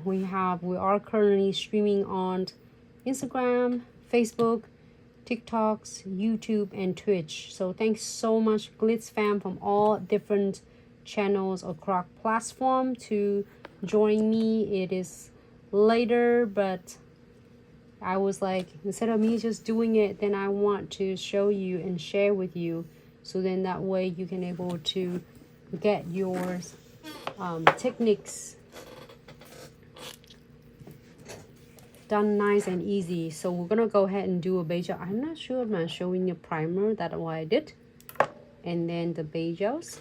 we are currently streaming on Instagram, Facebook, TikToks, YouTube, and Twitch. So thanks so much, Glitz fam, from all different channels across platform to join me. It is later, but I was like, instead of me just doing it, then I want to show you and share with you, so then that way you can able to get your techniques done nice and easy. So we're gonna go ahead and do a beige gel. I'm not sure if I'm showing you primer. That's what I did, and then the beige gels.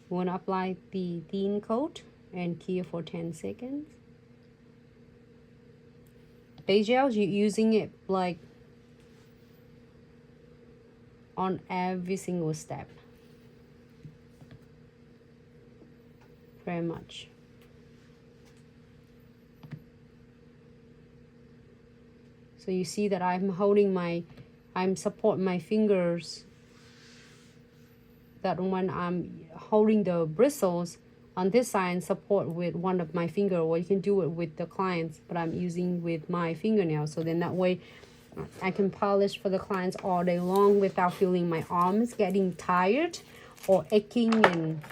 We want to apply the thin coat and cure for 10 seconds. Beige gels, you're using it like on every single step, very much. So you see that I'm support my fingers, that when I'm holding the bristles on this side, support with one of my finger, or you can do it with the clients, but I'm using with my fingernail. So then that way I can polish for the clients all day long without feeling my arms getting tired or aching and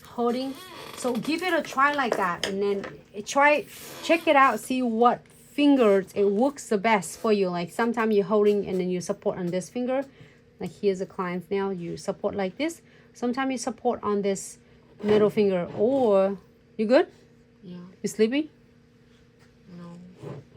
holding. So give it a try like that, and then check it out, see what fingers it works the best for you. Like sometimes you're holding and then you support on this finger, like here's a client's nail, you support like this. Sometimes you support on this middle finger. Or you good? Yeah. You sleepy? No.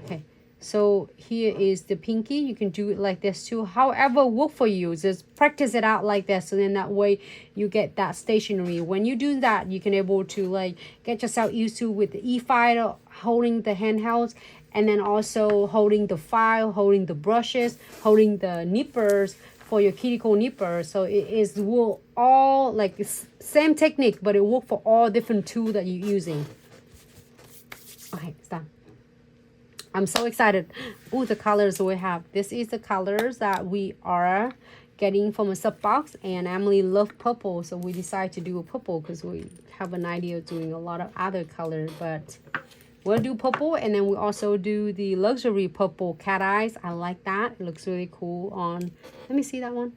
Okay, so here is the pinky. You can do it like this too, however work for you. Just practice it out like this, so then that way you get that stationary. When you do that, you can able to like get yourself used to with the e-file, holding the handhelds, and then also holding the file, holding the brushes, holding the nippers for your cuticle nipper. So it will all like same technique, but it work for all different tools that you're using. Okay, it's done. I'm so excited. Oh, the colors we have. This is the colors that we are getting from a sub box, and Emily loves purple, so we decided to do a purple because we have an idea of doing a lot of other colors, but we'll do purple. And then we also do the luxury purple cat eyes. I like that. It looks really cool on, let me see that one.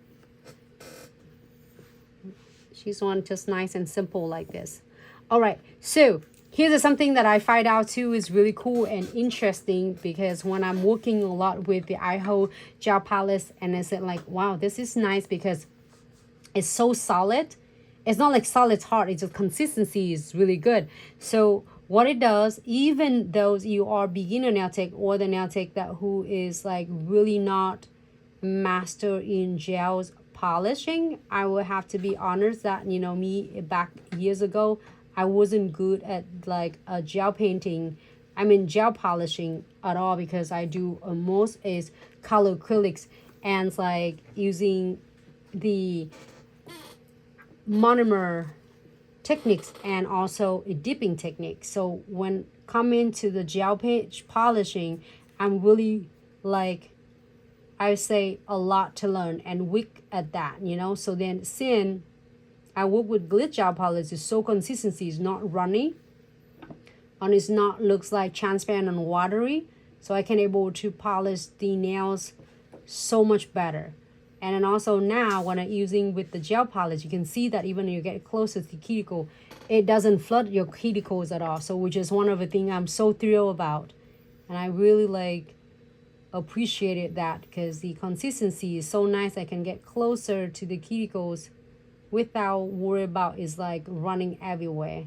She's one just nice and simple like this. All right, so here's something that I find out too is really cool and interesting, because when I'm working a lot with the iHo gel palette, and I said like, wow, this is nice because it's so solid. It's not like solid hard, it's just consistency is really good. So what it does, even though you are beginner nail tech or the nail tech that who is like really not master in gels polishing, I will have to be honest that, you know, me back years ago, I wasn't good at like a gel painting, gel polishing at all, because I do most is color acrylics and like using the monomer techniques and also a dipping technique. So when come into the gel page polishing, I'm really like, I say a lot to learn and weak at that, you know. So then since I work with Glitz gel polish, is so consistency is not runny and it's not looks like transparent and watery, so I can able to polish the nails so much better. And then also now when I'm using with the gel polish, you can see that even when you get closer to the cuticle, it doesn't flood your cuticles at all. So which is one of the things I'm so thrilled about, and I really like appreciated that, because the consistency is so nice. I can get closer to the cuticles without worry about is like running everywhere.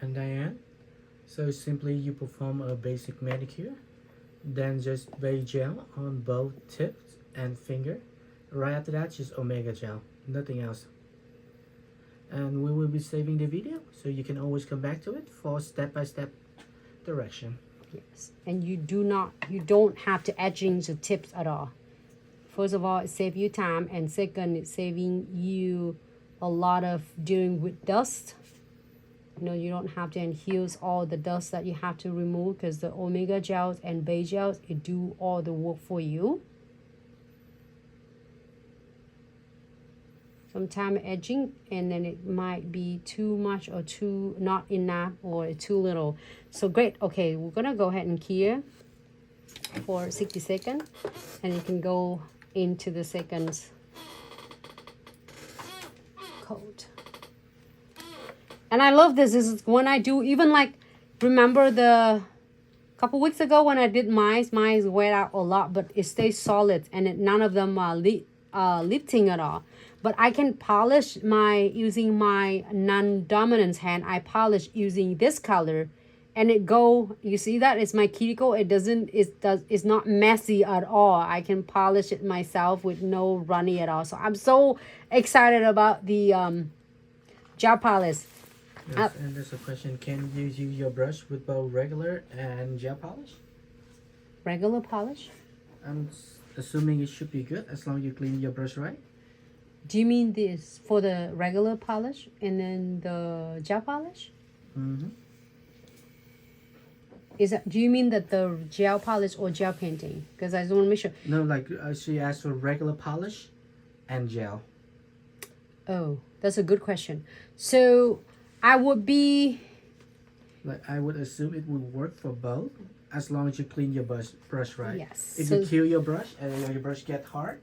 And Diane, so simply you perform a basic manicure, then just beige gel on both tips and finger. Right after that, just omega gel, nothing else. And we will be saving the video, so you can always come back to it for step-by-step direction. Yes, and you don't have to etching the tips at all. First of all, it saves you time, and second, it's saving you a lot of dealing with dust. You know, you don't have to enhance all the dust that you have to remove, because the omega gels and beige gels, it do all the work for you. Sometimes edging, and then it might be too much or too not enough or too little. So great. Okay, we're gonna go ahead and cure for 60 seconds, and you can go into the seconds coat. And I love this. This is when I do, even like, remember the couple weeks ago when I did mine wear out a lot, but it stays solid, and none of them are lifting at all. But I can polish using my non-dominant hand. I polish using this color, and it go, you see that it's my cuticle. It's not messy at all. I can polish it myself with no runny at all. So I'm so excited about the gel polish. Yes, and there's a question, can you use your brush with both regular and gel polish? Regular polish? I'm assuming it should be good as long as you clean your brush right. Do you mean this for the regular polish and then the gel polish? Mm-hmm. Do you mean that the gel polish or gel painting? Because I just want to make sure. No, like she asked for regular polish and gel. Oh, that's a good question. So I would be... Like I would assume it would work for both as long as you clean your brush right. Yes. If you kill your brush and your brush get hard,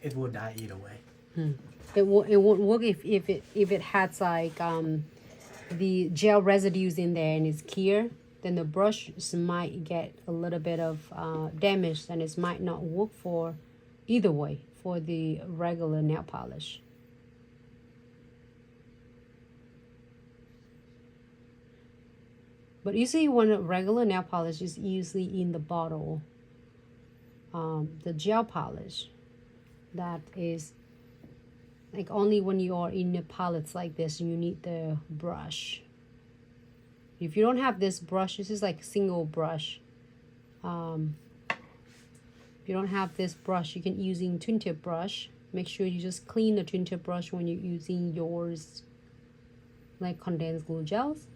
it will die either way. It won't work if it has like the gel residues in there and it's clear. Then the brush might get a little bit of damage, and it might not work for either way for the regular nail polish. But usually when a regular nail polish is usually in the bottle, the gel polish, that is like only when you are in the palettes like this, you need the brush. If you don't have this brush, this is like a single brush. If you don't have this brush, you can using twin tip brush. Make sure you just clean the twin tip brush when you're using yours, like condensed glue gels.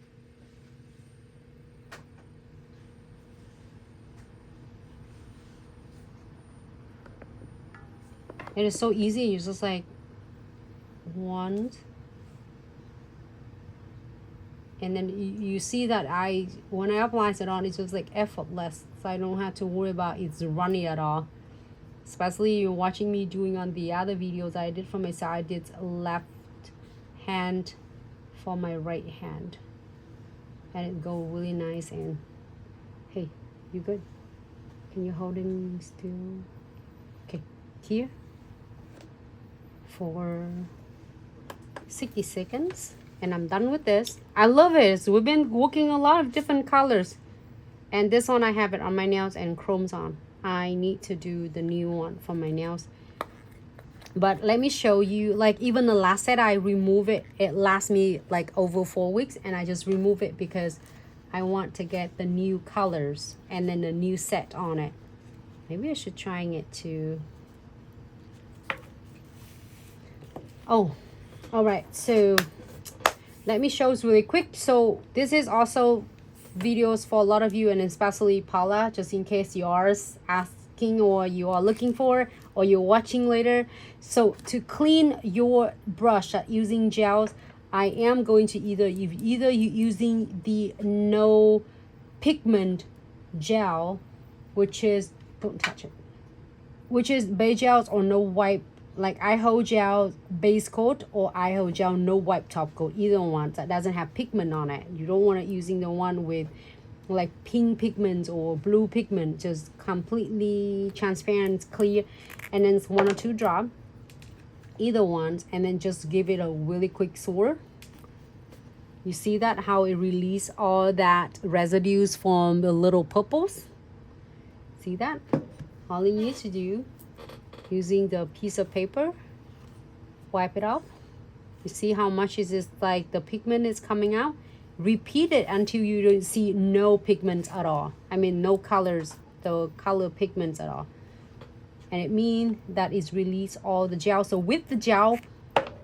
It is so easy. You just like one, and then you see that when I apply it on, it's just like effortless, so I don't have to worry about it's runny at all. Especially you're watching me doing on the other videos I did from my side. I did left hand for my right hand, and it go really nice. And hey, you good? Can you hold it still? Okay, here for 60 seconds, and I'm done with this. I love it. We've been working a lot of different colors, and this one I have it on my nails and chromes on. I need to do the new one for my nails, but let me show you. Like even the last set I remove it lasts me like over 4 weeks, and I just remove it because I want to get the new colors and then the new set on it. Maybe I should trying it too. Oh, all right, so let me show this really quick. So this is also videos for a lot of you, and especially Paula, just in case you are asking or you are looking for or you're watching later. So to clean your brush using gels, I am going to either you're using the no pigment gel, which is, don't touch it, which is base gels, or no wipe, like iHo gel base coat or iHo gel no wipe top coat. Either one that doesn't have pigment on it. You don't want it using the one with like pink pigments or blue pigment, just completely transparent, clear, and then it's 1 or 2 drop, either ones, and then just give it a really quick swirl. You see that how it release all that residues from the little purples? See that? All you need to do, using the piece of paper, wipe it off. You see how much is this, like the pigment is coming out? Repeat it until you don't see no pigments at all. I mean no colors, the color pigments at all. And it means that it's released all the gel. So with the gel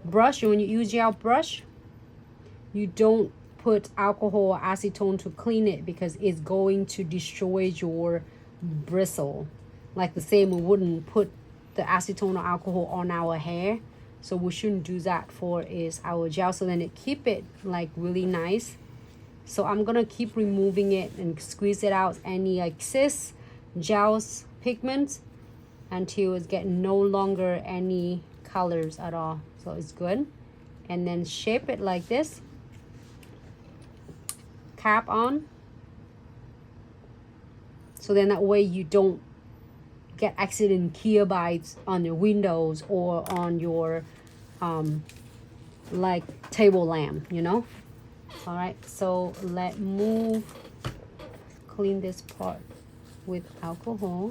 brush, when you use gel brush, you don't put alcohol or acetone to clean it, because it's going to destroy your bristle. Like the same, we wouldn't put the acetone or alcohol on our hair. So we shouldn't do that for is our gel. So then it keep it like really nice. So I'm gonna keep removing it and squeeze it out any excess gels pigments until it's get no longer any colors at all. So it's good. And then shape it like this, cap on, so then that way you don't get accident key bites on your windows or on your like table lamp, you know. All right, so let move, clean this part with alcohol.